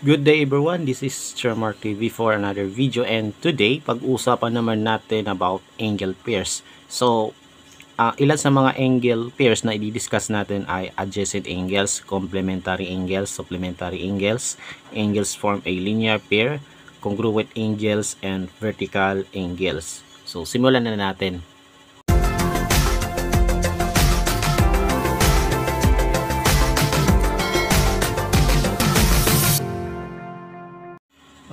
Good day everyone, this is Mark TV for another video, and today pag-usapan naman natin about angle pairs. So, ilan sa mga angle pairs na i-discuss natin ay adjacent angles, complementary angles, supplementary angles, angles form a linear pair, congruent angles, and vertical angles. So, simulan na natin.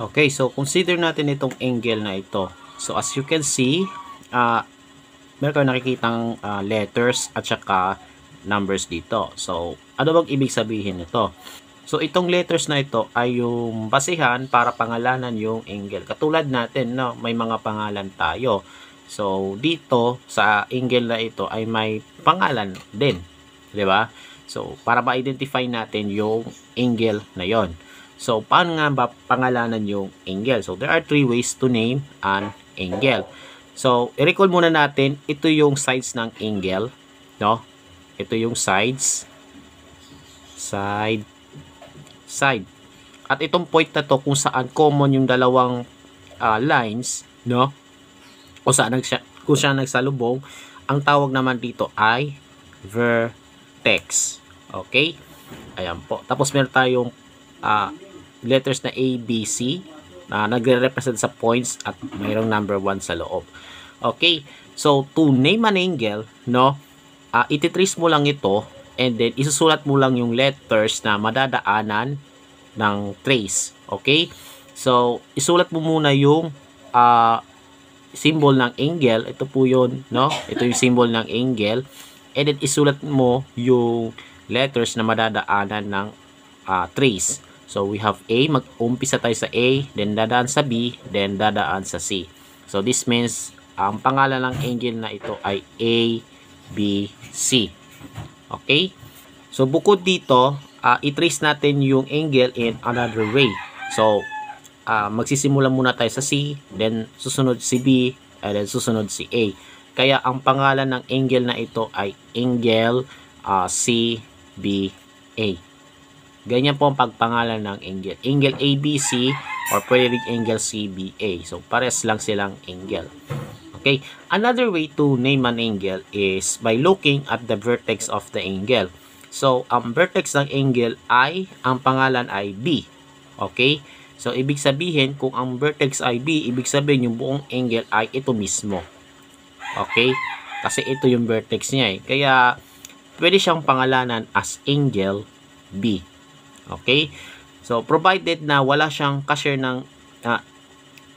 Okay, so consider natin itong angle na ito. So as you can see, meron tayong nakikitang letters at saka numbers dito. So ano bang ibig sabihin nito? So itong letters na ito ay yung basihan para pangalanan yung angle. Katulad natin, no, may mga pangalan tayo. So dito sa angle na ito ay may pangalan din, 'di ba? So para ma-identify natin yung angle na 'yon. So, paano nga ba pangalanan yung angle? So, there are three ways to name an angle. So, i-recall muna natin, ito yung sides ng angle, no? Ito yung sides, side, side. At itong point na to kung saan common yung dalawang lines, no? Kung saan nagsalubong, ang tawag naman dito ay vertex. Okay? Ayan po. Tapos meron tayong letters na A, B, C na nagre-represent sa points at mayroong number 1 sa loob. Okay, so to name an angle, no, ititrace mo lang ito and then isusulat mo lang yung letters na madadaanan ng trace. Okay, so isulat mo muna yung symbol ng angle. Ito po yun, no, ito yung symbol ng angle, and then isulat mo yung letters na madadaanan ng trace. So, we have A, mag-umpisa tayo sa A, then dadaan sa B, then dadaan sa C. So, this means, ang pangalan ng angle na ito ay A, B, C. Okay? So, bukod dito, i-trace natin yung angle in another way. So, magsisimula muna tayo sa C, then susunod si B, and then susunod si A. Kaya, ang pangalan ng angle na ito ay angle CBA. Ganyan po ang pagpangalan ng angle. Angle ABC or pwede ring angle CBA. So, pares lang silang angle. Okay. Another way to name an angle is by looking at the vertex of the angle. So, ang vertex ng angle ay, ang pangalan ay B. Okay. So, ibig sabihin, kung ang vertex ay B, ibig sabihin yung buong angle ay ito mismo. Okay. Kasi ito yung vertex niya eh. Kaya, pwede siyang pangalanan as angle B. Okay? So, provided na wala siyang ka-share ng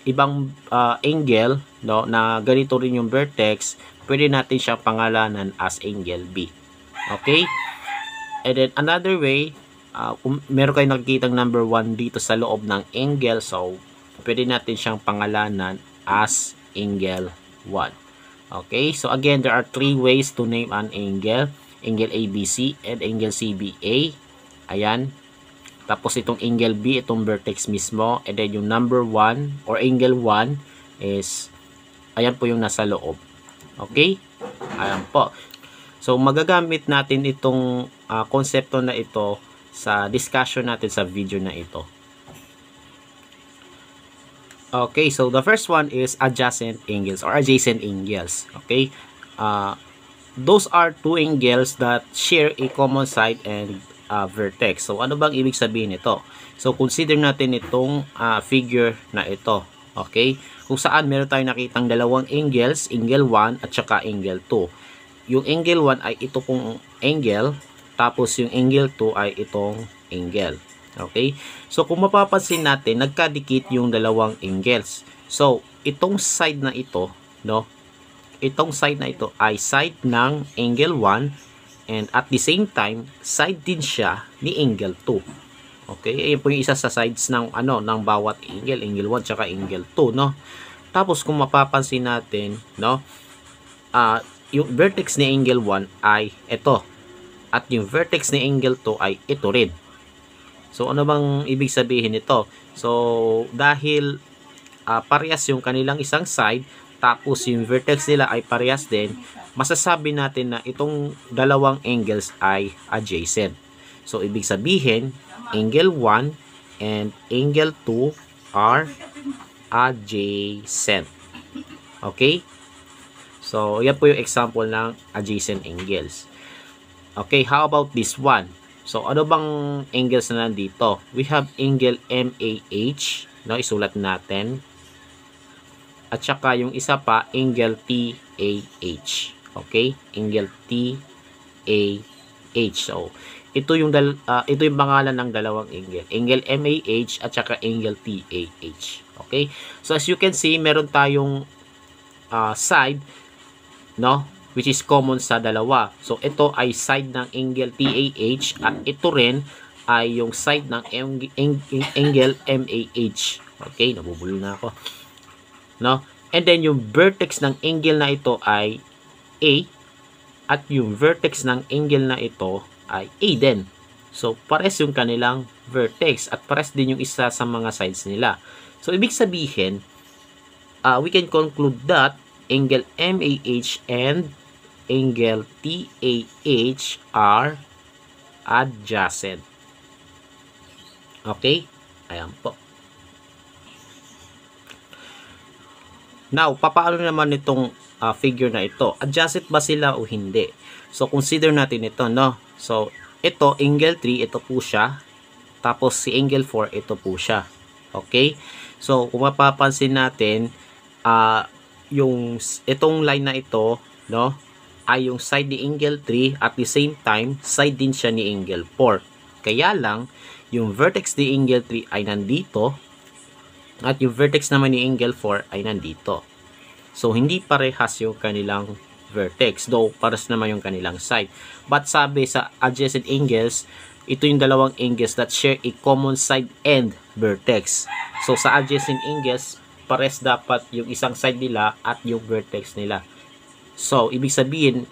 ibang angle, no, na ganito rin yung vertex, pwede natin siyang pangalanan as angle B. Okay? And then, another way, kung meron kayong nakikitang number 1 dito sa loob ng angle, so, pwede natin siyang pangalanan as angle 1. Okay? So, again, there are three ways to name an angle. Angle ABC and angle CBA. Ayan. Tapos itong angle B, itong vertex mismo. And then yung number 1 or angle 1 is, ayan po yung nasa loob. Okay? Ayan po. So, magagamit natin itong konsepto na ito sa discussion natin sa video na ito. Okay, so the first one is adjacent angles or adjacent angles. Okay? Those are two angles that share a common side and vertex. So, ano bang ibig sabihin nito? So, consider natin itong figure na ito. Okay? Kung saan meron tayong nakitang dalawang angles, angle 1 at saka angle 2. Yung angle 1 ay ito pong angle, tapos yung angle 2 ay itong angle. Okay? So, kung mapapansin natin, nagkadikit yung dalawang angles. So, itong side na ito, no? Itong side na ito ay side ng angle 1, and at the same time, side din siya ni angle 2. Okay? Ayan po yung isa sa sides ng ng bawat angle, angle 1 tsaka angle 2, no? Tapos kung mapapansin natin, no, yung vertex ni angle 1 ay ito. At yung vertex ni angle 2 ay ito rin. So, ano bang ibig sabihin nito? So, dahil parehas yung kanilang isang side, tapos yung vertex nila ay parehas din, masasabi natin na itong dalawang angles ay adjacent. So, ibig sabihin, angle 1 and angle 2 are adjacent. Okay? So, yan po yung example ng adjacent angles. Okay, how about this one? So, ano bang angles na nandito? We have angle MAH, no? Isulat natin. At saka yung isa pa, angle TAH. Okay? Angle TAH. So, ito yung pangalan ng dalawang angle. Angle MAH at saka angle TAH. Okay? So, as you can see, meron tayong side, no? Which is common sa dalawa. So, ito ay side ng angle TAH at ito rin ay yung side ng angle MAH. Okay? Nabubulo na ako. No? And then, yung vertex ng angle na ito ay A at yung vertex ng angle na ito ay A din. So, pares yung kanilang vertex at pares din yung isa sa mga sides nila. So, ibig sabihin, we can conclude that angle MAH and angle TAH are adjacent. Okay? Ayan po. Now, papaano naman itong figure na ito? Adjacent ba sila o hindi? So, consider natin ito, no? So, ito, angle 3, ito po siya. Tapos, si angle 4, ito po siya. Okay? So, kung mapapansin natin, itong line na ito, no, ay yung side ni angle 3 at the same time, side din siya ni angle 4. Kaya lang, yung vertex ni angle 3 ay nandito at yung vertex naman ni angle 4 ay nandito. So, hindi parehas yung kanilang vertex, though pares naman yung kanilang side. But sabi sa adjacent angles, ito yung dalawang angles that share a common side and vertex. So, sa adjacent angles, pares dapat yung isang side nila at yung vertex nila. So, ibig sabihin,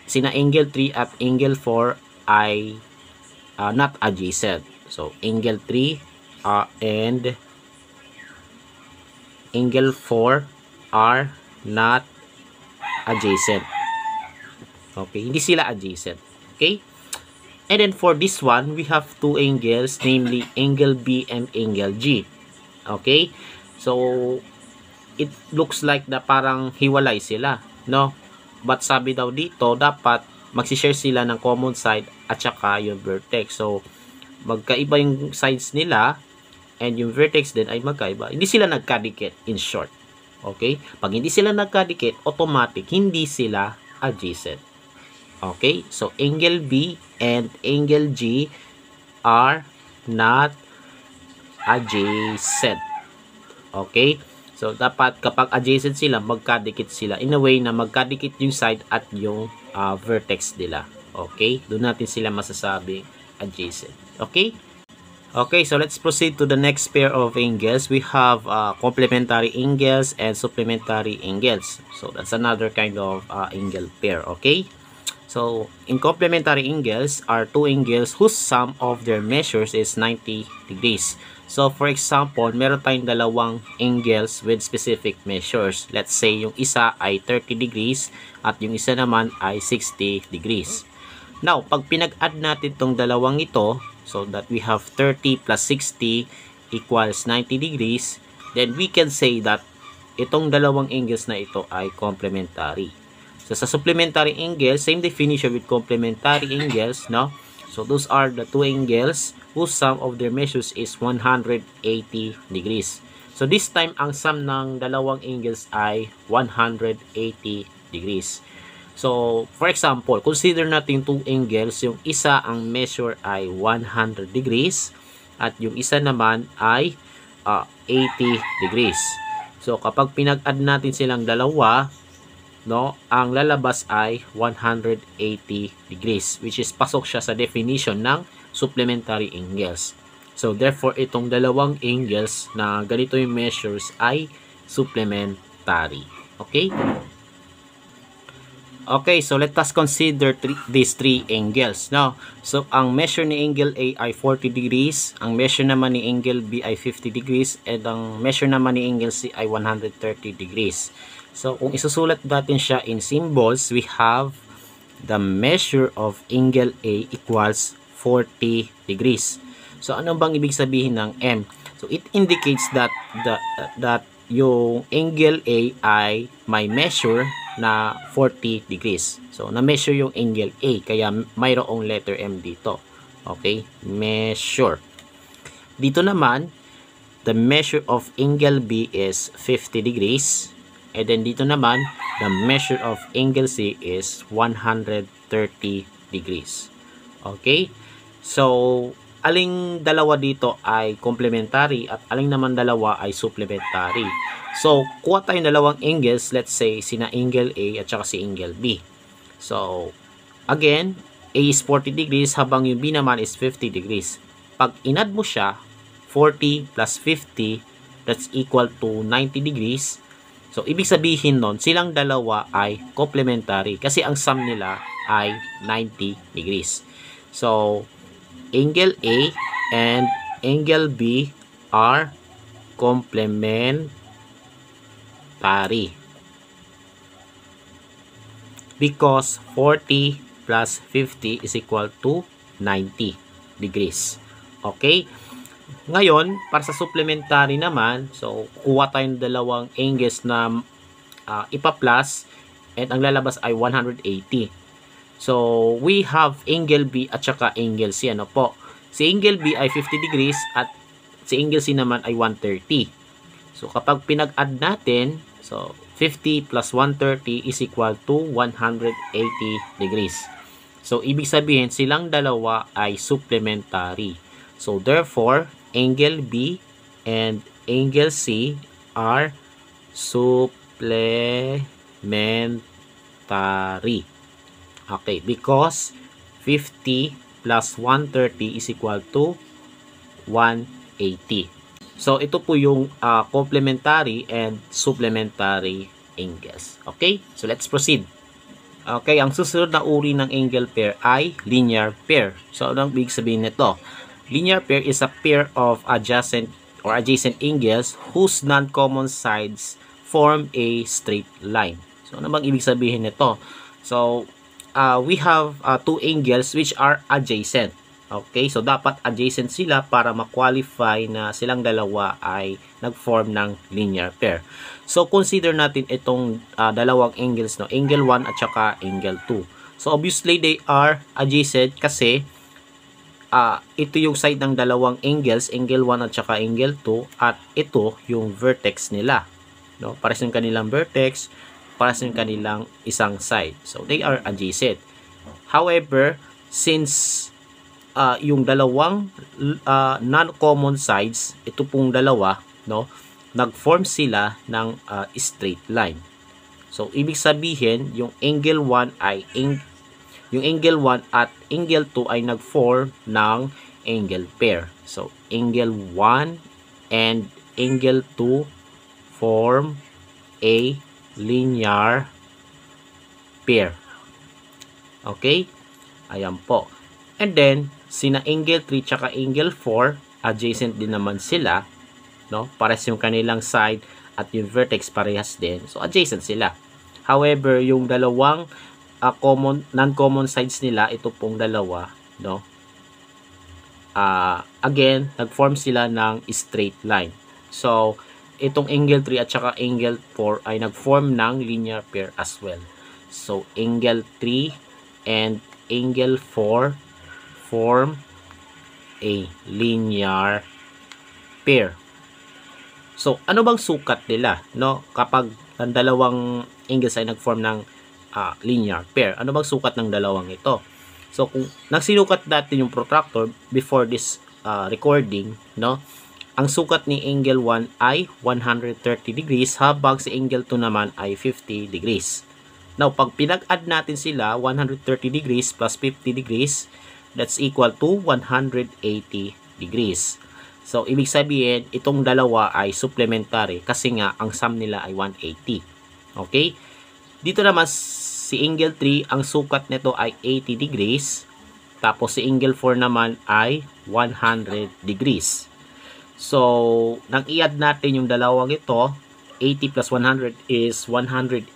sina angle 3 at angle 4 ay not adjacent. So, angle 3 and angle 4 are not adjacent. Okay, hindi sila adjacent. Okay? And then for this one, we have two angles, namely angle B and angle G. Okay? So, it looks like na parang hiwalay sila, no? But sabi daw dito, dapat magsishare sila ng common side at saka yung vertex. So, magkaiba yung sides nila and yung vertex din ay magkaiba. Hindi sila nagkadikit, in short. Okay? Pag hindi sila nagkadikit, automatic, hindi sila adjacent. Okay? So, angle B and angle G are not adjacent. Okay? So, dapat kapag adjacent sila, magkadikit sila. In a way na magkadikit yung side at yung vertex nila. Okay? Doon natin sila masasabing adjacent. Okay? Okay, so let's proceed to the next pair of angles. We have complementary angles and supplementary angles. So, that's another kind of angle pair. Okay? So, in complementary angles are two angles whose sum of their measures is 90 degrees. So, for example, meron tayong dalawang angles with specific measures. Let's say, yung isa ay 30 degrees at yung isa naman ay 60 degrees. Now, pag pinag-add natin tong dalawang ito, so that we have 30 plus 60 equals 90 degrees, then we can say that itong dalawang angles na ito ay complementary. So, sa supplementary angles, same definition with complementary angles, no? So, those are the two angles whose sum of their measures is 180 degrees. So, this time, ang sum ng dalawang angles ay 180 degrees. So, for example, consider natin two angles. Yung isa, ang measure ay 100 degrees at yung isa naman ay 80 degrees. So, kapag pinag-add natin silang dalawa, no, ang lalabas ay 180 degrees, which is pasok siya sa definition ng supplementary angles. So, therefore, itong dalawang angles na ganito yung measures ay supplementary. Okay? Okay, so let us consider these three angles. Now, so ang measure ni angle A ay 40 degrees, ang measure naman ni angle B ay 50 degrees, and ang measure naman ni angle C ay 130 degrees. So, kung isusulat natin siya in symbols, we have the measure of angle A equals 40 degrees. So, ano bang ibig sabihin ng M? So, it indicates that yung angle A ay may measure na 40 degrees. So, na-measure yung angle A, kaya mayroong letter M dito. Okay? Measure. Dito naman, the measure of angle B is 50 degrees. And then dito naman, the measure of angle C is 130 degrees. Okay? So, aling dalawa dito ay complementary at aling naman dalawa ay supplementary. So, kuha tayong dalawang angles, let's say, sina angle A at saka si angle B. So, again, A is 40 degrees habang yung B naman is 50 degrees. Pag inad mo siya, 40 plus 50, that's equal to 90 degrees. So, ibig sabihin nun, silang dalawa ay complementary kasi ang sum nila ay 90 degrees. So, angle A and angle B are complementary because 40 plus 50 is equal to 90 degrees. Okay? Ngayon, para sa supplementary naman, so, kuha tayong dalawang angles na ipa-plus and ang lalabas ay 180. So, we have angle B at saka angle C. Ano po? Si angle B ay 50 degrees at si angle C naman ay 130. So, kapag pinag-add natin, so, 50 plus 130 is equal to 180 degrees. So, ibig sabihin, silang dalawa ay supplementary. So, therefore, angle B and angle C are supplementary. Okay, because 50 plus 130 is equal to 180. So, ito po yung complementary and supplementary angles. Okay, so let's proceed. Okay, ang susunod na uri ng angle pair ay linear pair. So, anong ibig sabihin nito? Linear pair is a pair of adjacent angles whose non-common sides form a straight line. So, ano bang ibig sabihin nito? So, we have two angles which are adjacent. Okay, so dapat adjacent sila para ma-qualify na silang dalawa ay nag-form ng linear pair. So, consider natin itong dalawang angles, no? Angle 1 at saka angle 2. So, obviously, they are adjacent kasi ito yung side ng dalawang angles, angle 1 at saka angle 2, at ito yung vertex nila. No? Pares yung kanilang vertex, pares yung kanilang isang side. So, they are adjacent. However, since yung dalawang non-common sides, ito pong dalawa, no, nag-form sila ng straight line. So, ibig sabihin, yung angle 1 ay yung angle 1 at angle 2 ay nag-form ng angle pair. So, angle 1 and angle 2 form a linear pair. Okay? Ayan po. And then, sina angle 3 tsaka angle 4, adjacent din naman sila. No? Pares yung kanilang side at yung vertex parehas din. So, adjacent sila. However, yung dalawang non-common sides nila, ito pong dalawa, no? Again, nag-form sila ng straight line. So, itong angle 3 at saka angle 4 ay nag-form ng linear pair as well. So, angle 3 and angle 4 form a linear pair. So, ano bang sukat nila, no? Kapag ang dalawang angles ay nag-form ng linear pair. Ano bang sukat ng dalawang ito? So, kung nagsinukat natin yung protractor before this recording, no? Ang sukat ni angle 1 ay 130 degrees habang si angle 2 naman ay 50 degrees. Now, pag pinag-add natin sila, 130 degrees plus 50 degrees, that's equal to 180 degrees. So, ibig sabihin, itong dalawa ay supplementary kasi nga, ang sum nila ay 180. Okay? Dito naman, si angle 3, ang sukat nito ay 80 degrees. Tapos, si angle 4 naman ay 100 degrees. So, nang i-add natin yung dalawang ito, 80 plus 100 is 180.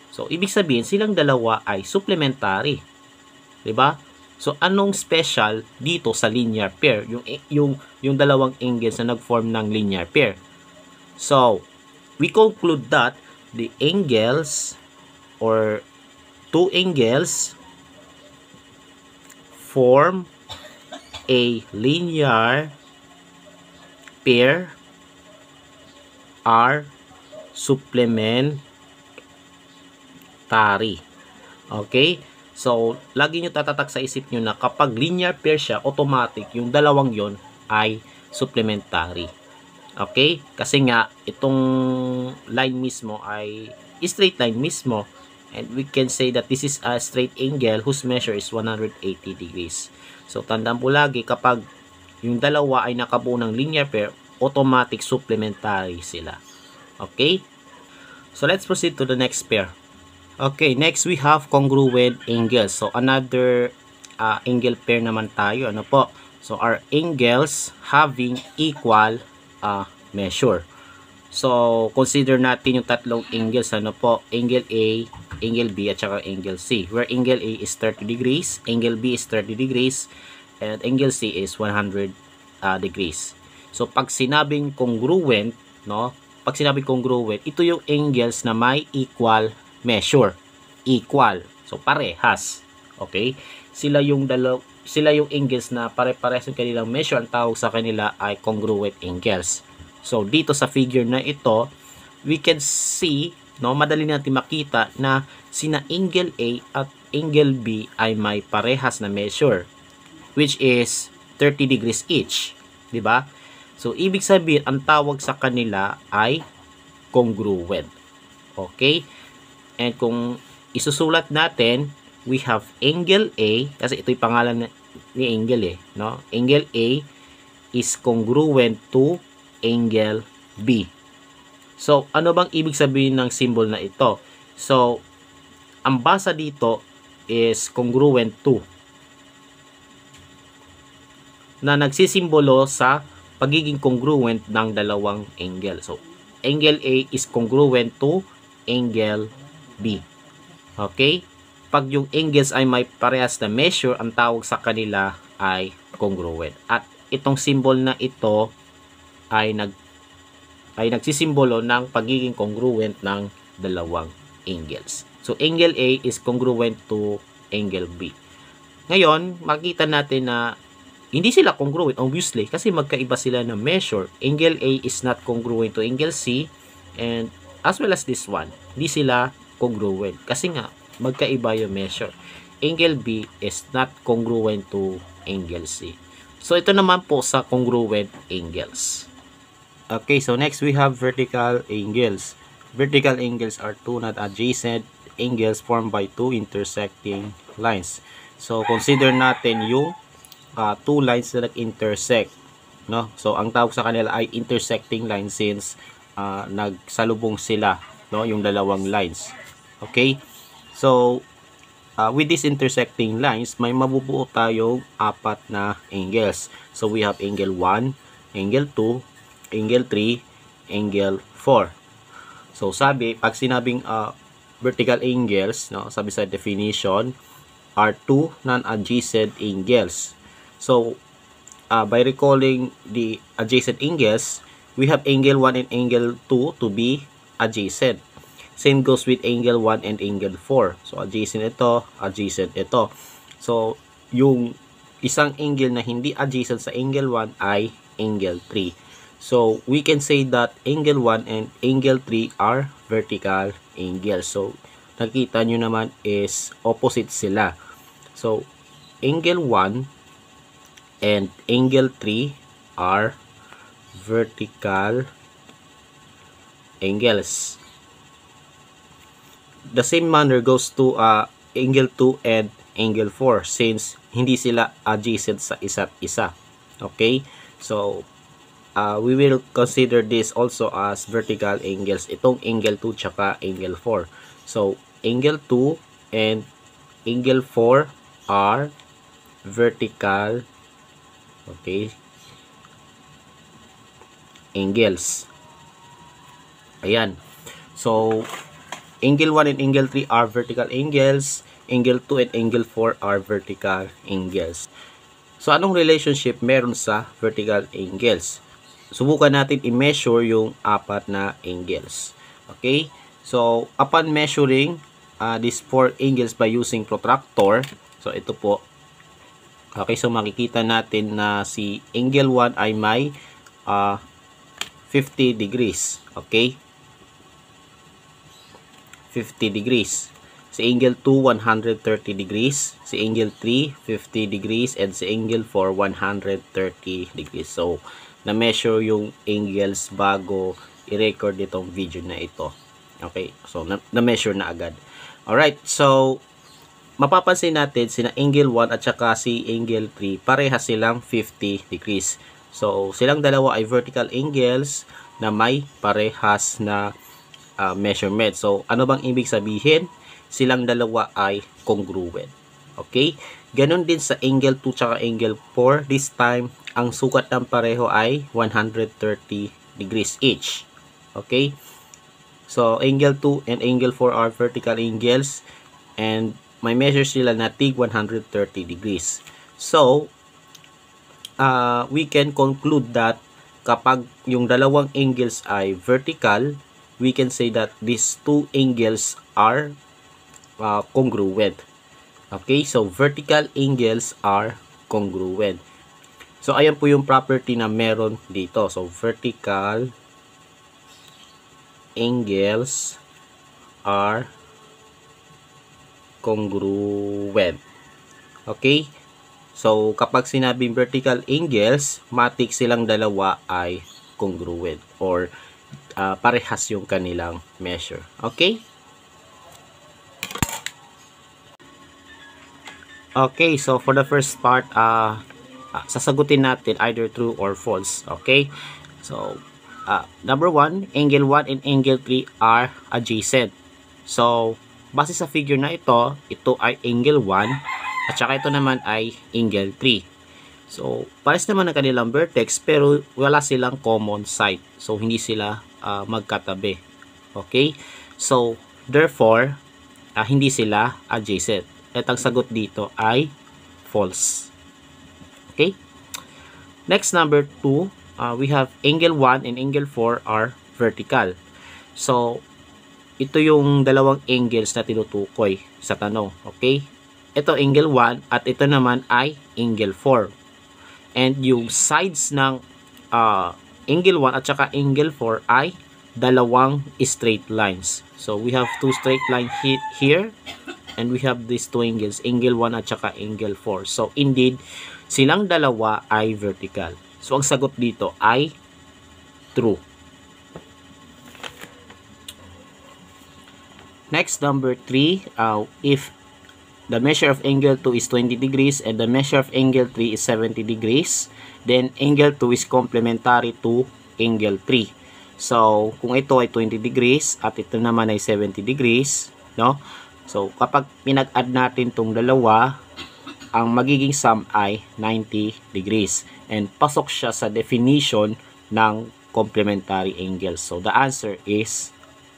So, ibig sabihin, silang dalawa ay supplementary. Diba? So, anong special dito sa linear pair? Yung dalawang angles na nag-form ng linear pair. So, we conclude that the angles or two angles form a linear pair are supplementary. Okay? So, lagi nyo tatatak sa isip nyo na kapag linear pair siya, automatic, yung dalawang yon ay supplementary. Okay? Kasi nga, itong line mismo ay straight line mismo. And we can say that this is a straight angle whose measure is 180 degrees. So, tandaan po lagi, kapag yung dalawa ay nakabuo ng linear pair, automatic supplementary sila. Okay? So, let's proceed to the next pair. Okay, next we have congruent angles. So, another angle pair naman tayo. Ano po? So, our angles having equal measure. So, consider natin yung tatlong angles. Ano po? Angle A, angle B, at saka angle C. Where angle A is 30 degrees, angle B is 30 degrees, and angle C is 100 degrees. So, pag sinabing congruent, no? Pag sinabing congruent, ito yung angles na may equal measure. Equal. So, parehas. Okay? Sila yung angles na pare-parehas yung kanilang measure. Ang tawag sa kanila ay congruent angles. So, dito sa figure na ito, we can see, no, madali natin makita na sina angle A at angle B ay may parehas na measure, which is 30 degrees each. Diba? So, ibig sabihin, ang tawag sa kanila ay congruent. Okay? And kung isusulat natin, we have angle A, kasi ito yung pangalan ni angle no? Angle A is congruent to angle B. So, ano bang ibig sabihin ng symbol na ito? So, ang basa dito is congruent to, na nagsisimbolo sa pagiging congruent ng dalawang angle. So, angle A is congruent to angle B. Okay? Pag yung angles ay may parehas na measure, ang tawag sa kanila ay congruent. At itong symbol na ito ay nagsisimbolo ng pagiging congruent ng dalawang angles. So, angle A is congruent to angle B. Ngayon, makita natin na hindi sila congruent, obviously, kasi magkaiba sila ng measure. Angle A is not congruent to angle C, and as well as this one, hindi sila congruent kasi nga magkaiba yung measure. Angle B is not congruent to angle C. So, ito naman po sa congruent angles. Okay, so next we have vertical angles. Vertical angles are two not adjacent angles formed by two intersecting lines. So, consider natin yung two lines na nag-intersect, no? So, ang tawag sa kanila ay intersecting lines since nagsalubong sila, no? Yung dalawang lines. Okay? So, with these intersecting lines, may mabubuo tayong apat na angles. So, we have angle 1, angle 2, angle 3, angle 4. So, sabi, pag sinabing vertical angles, no, sabi sa definition, are two non-adjacent angles. So, by recalling the adjacent angles, we have angle 1 and angle 2 to be adjacent. Same goes with angle 1 and angle 4. So, adjacent ito, adjacent ito. So, yung isang angle na hindi adjacent sa angle 1 ay angle 3. So, we can say that angle 1 and angle 3 are vertical angles. So, nakita nyo naman is opposite sila. So, angle 1 and angle 3 are vertical angles. The same manner goes to angle 2 and angle 4 since hindi sila adjacent sa isa't isa. Okay? So, we will consider this also as vertical angles. Itong angle 2 tsaka angle 4. So, angle 2 and angle 4 are vertical, okay, angles. Ayan. So, angle 1 and angle 3 are vertical angles. angle 2 and angle 4 are vertical angles. So, anong relationship meron sa vertical angles? Subukan natin i-measure yung apat na angles. Okay? So, upon measuring these 4 angles by using protractor, so ito po. Okay, so makikita natin na si angle 1 ay may 50 degrees. Okay? 50 degrees. Si angle 2, 130 degrees. Si angle 3, 50 degrees. And si angle 4, 130 degrees. So, na-measure yung angles bago i-record itong video na ito. Okay? So, na-measure na agad. Alright. So, mapapansin natin sina angle 1 at saka si angle 3, parehas silang 50 degrees. So, silang dalawa ay vertical angles na may parehas na measurement. So, ano bang ibig sabihin? Silang dalawa ay congruent. Okay? Ganon din sa angle 2 tsaka angle 4. This time, ang sukat ng pareho ay 130 degrees each. Okay? So, angle 2 and angle 4 are vertical angles and may measure sila na tig 130 degrees. So, we can conclude that kapag yung dalawang angles ay vertical, we can say that these two angles are congruent. Okay, so vertical angles are congruent. So, ayan po yung property na meron dito. So, vertical angles are congruent. Okay? So, kapag sinabing vertical angles, matik silang dalawa ay congruent or parehas yung kanilang measure. Okay? Okay, so for the first part, sasagutin natin either true or false. Okay? So, number 1, angle 1 and angle 3 are adjacent. So, base sa figure na ito ay angle 1 at saka ito naman ay angle 3. So, pares naman ang kanilang vertex pero wala silang common side. So, hindi sila magkatabi. Okay? So, therefore, hindi sila adjacent. At ang sagot dito ay false. Okay? Next, number 2, we have angle 1 and angle 4 are vertical. So, ito yung dalawang angles na tinutukoy sa tanong. Okay? Ito angle 1 at ito naman ay angle 4. And yung sides ng angle 1 at saka angle 4 ay dalawang straight lines. So, we have two straight lines here. And we have these two angles, angle 1 at saka angle 4. So, indeed, silang dalawa ay vertical. So, ang sagot dito ay true. Next, number 3, if the measure of angle 2 is 20 degrees and the measure of angle 3 is 70 degrees, then angle 2 is complementary to angle 3. So, kung ito ay 20 degrees at ito naman ay 70 degrees, no? So, kapag pinag-add natin itong dalawa, ang magiging sum ay 90 degrees. And pasok siya sa definition ng complementary angles. So, the answer is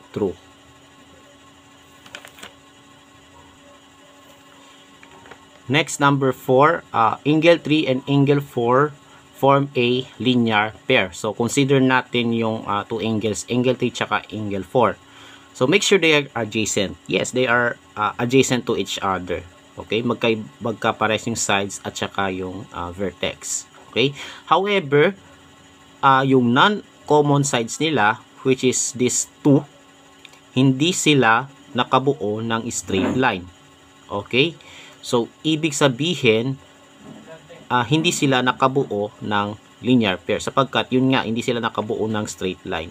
true. Next, number 4, angle 3 and angle 4 form a linear pair. So, consider natin yung two angles, angle 3 tsaka angle 4. So, make sure they are adjacent. Yes, they are adjacent to each other. Okay? Magkapares yung sides at saka yung vertex. Okay? However, yung non-common sides nila, which is these two, hindi sila nakabuo ng straight line. Okay? So, ibig sabihin, hindi sila nakabuo ng linear pair. Sapagkat, yun nga, hindi sila nakabuo ng straight line.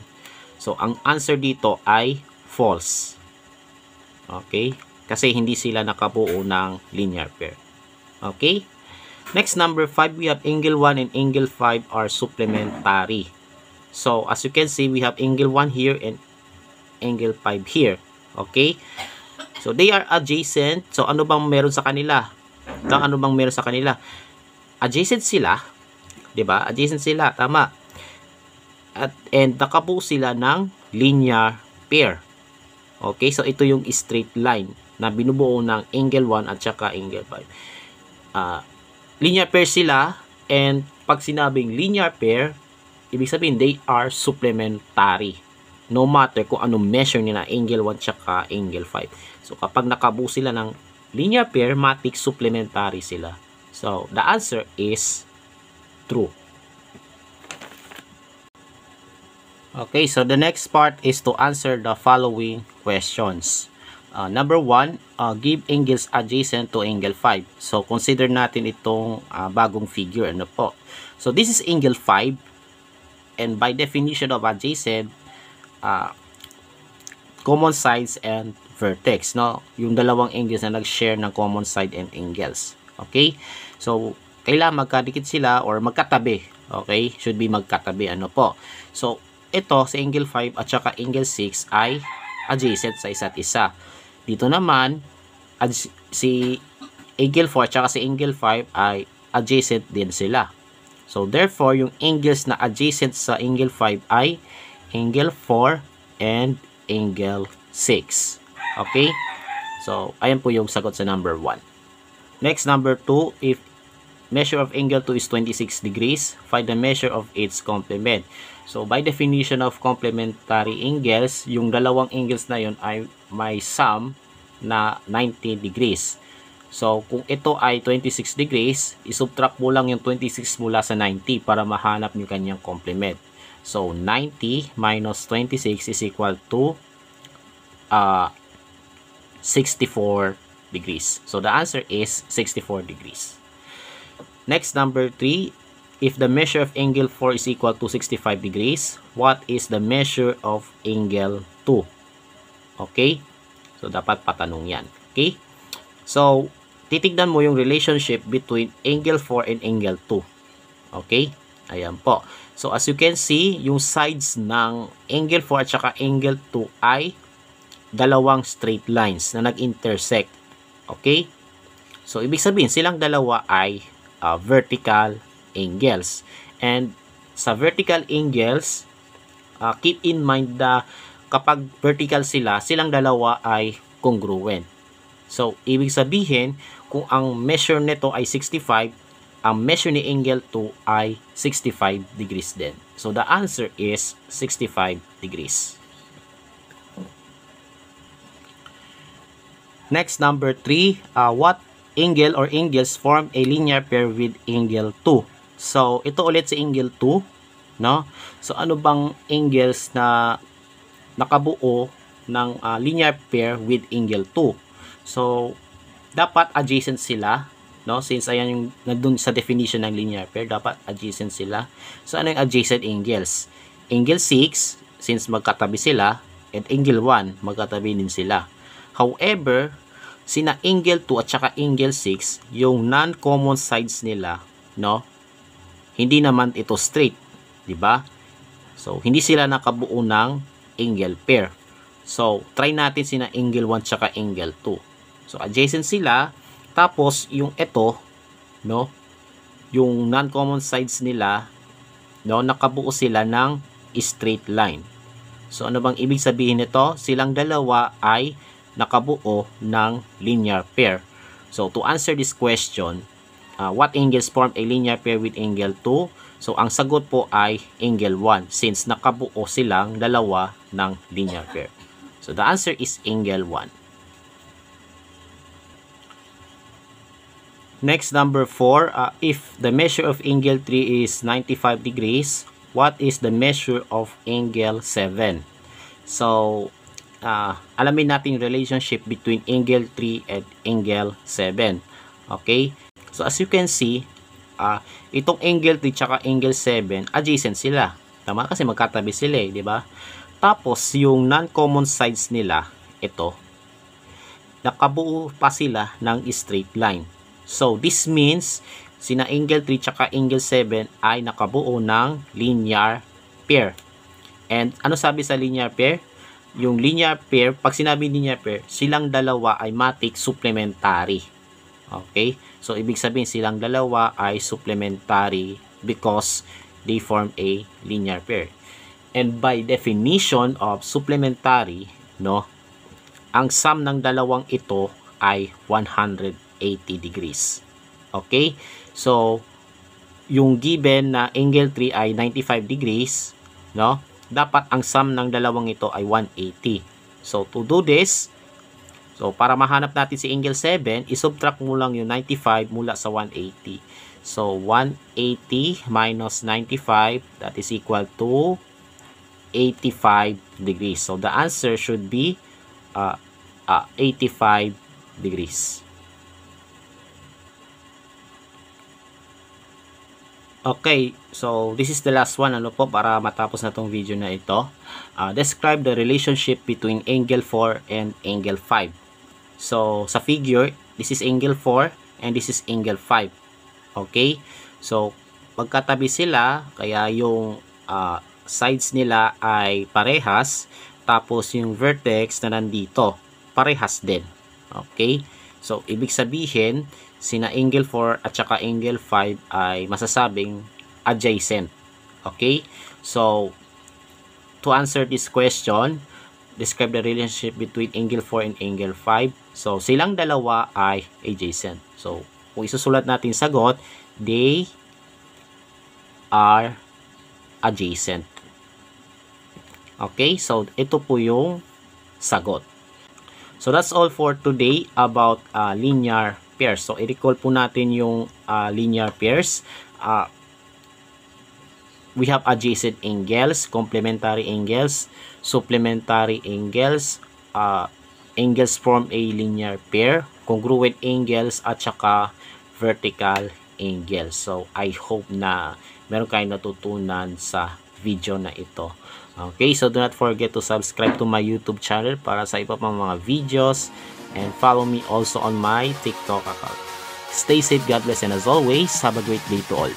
So, ang answer dito ay false. Okay? Kasi hindi sila nakabuo ng linear pair. Okay? Next, number 5, we have angle 1 and angle 5 are supplementary. So, as you can see, we have angle 1 here and angle 5 here. Okay? So, they are adjacent. So, ano bang meron sa kanila? Ano bang meron sa kanila? Adjacent sila. 'Di ba? Adjacent sila. Tama. And nakabuo sila ng linear pair. Okay, so ito yung straight line na binubuo ng angle 1 at saka angle 5. Linear pair sila, and pag sinabing linear pair, ibig sabihin they are supplementary. No matter kung anong measure nila, angle 1 tsaka angle 5. So kapag nakabuo sila ng linear pair, matik supplementary sila. So the answer is true. Okay, so the next part is to answer the following questions. Number 1, give angles adjacent to angle 5. So consider natin itong bagong figure. Ano po? So this is angle 5, and by definition of adjacent, common sides and vertex, no? Yung dalawang angles na nag-share ng common side and angles. Okay? So kailangan magkadikit sila or magkatabi. Okay? Should be magkatabi. Ano po? So ito, si angle 5 at saka angle 6 ay adjacent sa isa't isa. Dito naman, si angle 4 at saka si angle 5 ay adjacent din sila. So, therefore, yung angles na adjacent sa angle 5 ay angle 4 and angle 6. Okay? So, ayan po yung sagot sa number 1. Next, number 2, if measure of angle 2 is 26 degrees, find the measure of its complement. So, by definition of complementary angles, yung dalawang angles na yun ay may sum na 90 degrees. So, kung ito ay 26 degrees, isubtract mo lang yung 26 mula sa 90 para mahanap yung kanyang complement. So, 90 minus 26 is equal to 64 degrees. So, the answer is 64 degrees. Next, number 3. If the measure of angle 4 is equal to 65 degrees, what is the measure of angle 2? Okay? So, dapat patanong yan. Okay? So, titignan mo yung relationship between angle 4 and angle 2. Okay? Ayan po. So, as you can see, yung sides ng angle 4 at saka angle 2 ay dalawang straight lines na nag-intersect. Okay? So, ibig sabihin, silang dalawa ay vertical angles. And sa vertical angles, keep in mind na kapag vertical sila, silang dalawa ay congruent. So, ibig sabihin, kung ang measure nito ay 65, ang measure ni angle 2 ay 65 degrees din. So, the answer is 65 degrees. Next, number 3, what angle or angles form a linear pair with angle 2? So, ito ulit si angle 2, no? So, ano bang angles na nakabuo ng linear pair with angle 2? So, dapat adjacent sila, no? Since ayan yung nandun sa definition ng linear pair, dapat adjacent sila. So, ano yung adjacent angles? Angle 6, since magkatabi sila, and angle 1, magkatabi din sila. However, sina angle 2 at saka angle 6, yung non-common sides nila, no? Hindi naman ito straight, di ba? So, hindi sila nakabuo ng angle pair. So, try natin sina angle 1 tsaka angle 2. So, adjacent sila. Tapos, yung ito, no? Yung non-common sides nila, no? Nakabuo sila ng straight line. So, ano bang ibig sabihin nito? Silang dalawa ay nakabuo ng linear pair. So, to answer this question, what angles form a linear pair with angle 2? So, ang sagot po ay angle 1 since nakabuo silang dalawa ng linear pair. So, the answer is angle 1. Next, number 4. If the measure of angle 3 is 95 degrees, what is the measure of angle 7? So, alamin natin yung relationship between angle 3 and angle 7. Okay? So, as you can see, itong angle 3 tsaka angle 7, adjacent sila. Tama? Kasi magkatabi sila eh, di ba? Tapos, yung non-common sides nila, ito, nakabuo pa sila ng straight line. So, this means, sina angle 3 tsaka angle 7 ay nakabuo ng linear pair. And, ano sabi sa linear pair? Yung linear pair, pag sinabi linear pair, silang dalawa ay matik supplementary. Okay? So, ibig sabihin silang dalawa ay supplementary because they form a linear pair. And by definition of supplementary, no, ang sum ng dalawang ito ay 180 degrees. Okay? So, yung given na angle 3 ay 95 degrees, no? Dapat ang sum ng dalawang ito ay 180. So, to do this, so para mahanap natin si angle 7, isubtract mo lang yung 95 mula sa 180. So, 180 minus 95, that is equal to 85 degrees. So, the answer should be 85 degrees. Okay, so this is the last one, ano po, para matapos na tong video na ito. Describe the relationship between angle 4 and angle 5. So, sa figure, this is angle 4 and this is angle 5. Okay? So, pagkatabi sila, kaya yung sides nila ay parehas, tapos yung vertex na nandito, parehas din. Okay? So, ibig sabihin, sina angle 4 at saka angle 5 ay masasabing adjacent. Okay? So, to answer this question, describe the relationship between angle 4 and angle 5. So, silang dalawa ay adjacent. So, kung isusulat natin sagot, they are adjacent. Okay? So, ito po yung sagot. So, that's all for today about linear pairs. So, i-recall po natin yung linear pairs. We have adjacent angles, complementary angles, supplementary angles, angles form a linear pair, congruent angles, at saka vertical angles. So, I hope na meron kayong natutunan sa video na ito. Okay, so do not forget to subscribe to my YouTube channel para sa iba pang mga videos, and follow me also on my TikTok account. Stay safe, God bless, and as always, have a great day to all.